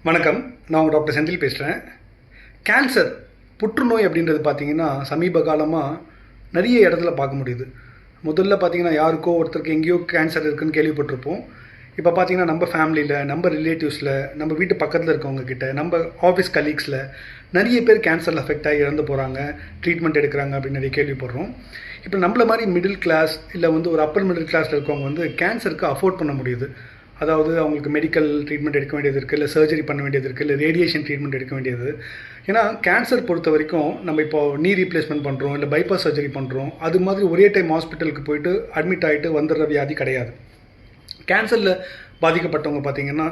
வணக்கம். நான் உங்கள் டாக்டர் செந்தில் பேசுகிறேன். கேன்சர் புற்றுநோய் அப்படின்றது பார்த்திங்கன்னா சமீப காலமாக நிறைய இடத்துல பார்க்க முடியுது. முதல்ல பார்த்திங்கன்னா யாருக்கோ ஒருத்தருக்கு எங்கேயோ கேன்சர் இருக்குதுன்னு கேள்விப்பட்டிருப்போம். இப்போ பார்த்திங்கன்னா நம்ம ஃபேமிலியில், நம்ம ரிலேட்டிவ்ஸில், நம்ம வீட்டு பக்கத்தில் இருக்கவங்க கிட்ட, நம்ம ஆஃபீஸ் கலீக்ஸில் நிறைய பேர் கேன்சரில் அஃபெக்ட் ஆகி இறந்து போகிறாங்க, ட்ரீட்மெண்ட் எடுக்கிறாங்க அப்படின்னு நிறைய கேள்விப்படுறோம். இப்போ நம்மள மாதிரி மிடில் கிளாஸ் இல்லை ஒரு அப்பர் மிடில் கிளாஸில் இருக்கவங்க கேன்சருக்கு அஃபோர்ட் பண்ண முடியுது. அதாவது அவங்களுக்கு மெடிக்கல் ட்ரீட்மெண்ட் எடுக்க வேண்டியது இருக்குது, இல்லை சர்ஜரி பண்ண வேண்டியது இருக்குது, இல்லை ரேடியேஷன் ட்ரீட்மெண்ட் எடுக்க வேண்டியது. ஏன்னா கேன்சர் பொறுத்த வரைக்கும் நம்ம இப்போ நீ ரீப்ளேஸ்மெண்ட் பண்ணுறோம், இல்லை பைபாஸ் சர்ஜரி பண்ணுறோம், அது மாதிரி ஒரே டைம் ஹாஸ்பிட்டலுக்கு போயிட்டு அட்மிட் ஆகிட்டு வந்துடுற வியாதி கிடையாது. கேன்சரில் பாதிக்கப்பட்டவங்க பார்த்திங்கன்னா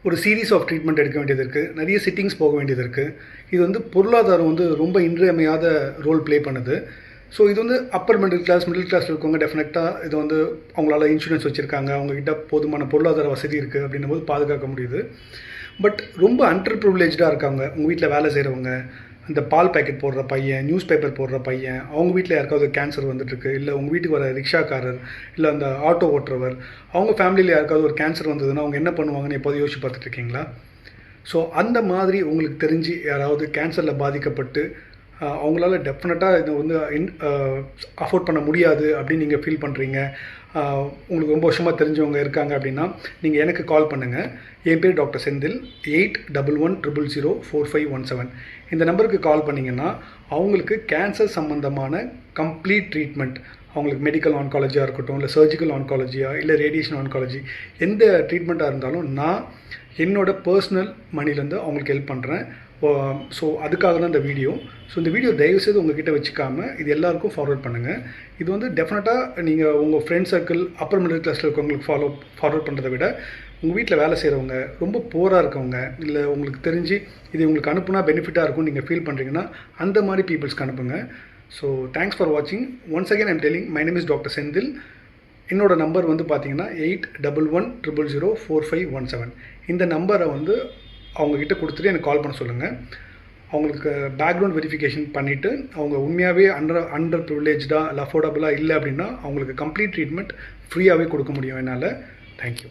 ஒரு சீரீஸ் ஆஃப் ட்ரீட்மெண்ட் எடுக்க வேண்டியது இருக்குது, நிறைய சிட்டிங்ஸ் போக வேண்டியது இருக்குது. இது பொருளாதாரம் ரொம்ப இன்றியமையாத ரோல் ப்ளே பண்ணுது. ஸோ இது அப்பர் மிடில் கிளாஸில் இருக்கவங்க டெஃபினட்டாக இது அவங்களால இன்சூரன்ஸ் வச்சுருக்காங்க, அவங்கக்கிட்ட போதுமான பொருளாதார வசதி இருக்குது அப்படின்னும் போது பாதுகாக்க முடியுது. பட் ரொம்ப அண்டர் ப்ரிவிலேஜாக இருக்காங்க. உங்கள் வீட்டில் வேலை செய்கிறவங்க, இந்த பால் பேக்கெட் போடுற பையன், நியூஸ் பேப்பர் போடுற பையன், அவங்க வீட்டில் யாருக்காவது கேன்சர் வந்துட்டுருக்கு, இல்லை உங்கள் வீட்டுக்கு வர ரிக்ஷாக்காரர், இல்லை அந்த ஆட்டோ ஓட்டுறவர், அவங்க ஃபேமிலியில் யாருக்காவது ஒரு கேன்சர் வந்ததுன்னா அவங்க என்ன பண்ணுவாங்கன்னு எப்போது யோசிச்சு பார்த்துட்ருக்கீங்களா? ஸோ அந்த மாதிரி உங்களுக்கு தெரிஞ்சு யாராவது கேன்சரில் பாதிக்கப்பட்டு அவங்களால டெஃபினட்டாக இதை அஃபோர்ட் பண்ண முடியாது அப்படின்னு நீங்கள் ஃபீல் பண்ணுறீங்க, உங்களுக்கு ரொம்ப வருஷமாக தெரிஞ்சவங்க இருக்காங்க அப்படின்னா நீங்கள் எனக்கு கால் பண்ணுங்கள். என் பேர் டாக்டர் செந்தில். 8111004517 இந்த நம்பருக்கு கால் பண்ணிங்கன்னா அவங்களுக்கு கேன்சர் சம்மந்தமான கம்ப்ளீட் ட்ரீட்மெண்ட், அவங்களுக்கு மெடிக்கல் ஆன்காலஜியாக இருக்கட்டும், இல்லை சர்ஜிக்கல் ஆன்காலஜியாக, இல்லை ரேடியேஷன் ஆன்காலஜி, எந்த ட்ரீட்மெண்ட்டாக இருந்தாலும் நான் என்னோடய பர்சனல் மணிலேருந்து அவங்களுக்கு ஹெல்ப் பண்ணுறேன். ஸோ அதுக்காக தான் இந்த வீடியோ. ஸோ இந்த வீடியோ தயவுசெய்து உங்கள்கிட்ட வச்சுக்காமல் இது எல்லாருக்கும் ஃபார்வர்ட் பண்ணுங்கள். இது டெஃபினட்டாக நீங்கள் உங்கள் ஃப்ரெண்ட் சர்க்கிள், அப்பர் மிடில் கிளாஸில் இருக்கவங்களுக்கு ஃபார்வர்ட் பண்ணுறதை விட உங்கள் வீட்டில் வேலை செய்கிறவங்க, ரொம்ப போராக இருக்கவங்க, இல்லை உங்களுக்கு தெரிஞ்சு இது உங்களுக்கு அனுப்புனா பெனிஃபிட்டாக இருக்கும்னு நீங்கள் ஃபீல் பண்ணுறீங்கன்னா அந்த மாதிரி பீப்புள்ஸ்க்கு அனுப்புங்க. ஸோ தேங்க்ஸ் ஃபார் வாட்சிங். Once again I'm telling, my name is doctor Senthil. என்னோடய நம்பர் பார்த்தீங்கன்னா 8111004517. இந்த நம்பரை அவங்கக்கிட்ட கொடுத்துட்டு எனக்கு கால் பண்ண சொல்லுங்கள். அவங்களுக்கு பேக்ரவுண்ட் வெரிஃபிகேஷன் பண்ணிவிட்டு அவங்க உண்மையாகவே அண்டர் ப்ரிவிலேஜாக இல்லை அஃபோர்டபுளாக இல்லை அப்படின்னா அவங்களுக்கு கம்ப்ளீட் ட்ரீட்மெண்ட் ஃப்ரீயாகவே கொடுக்க முடியும் என்னால். தேங்க்யூ.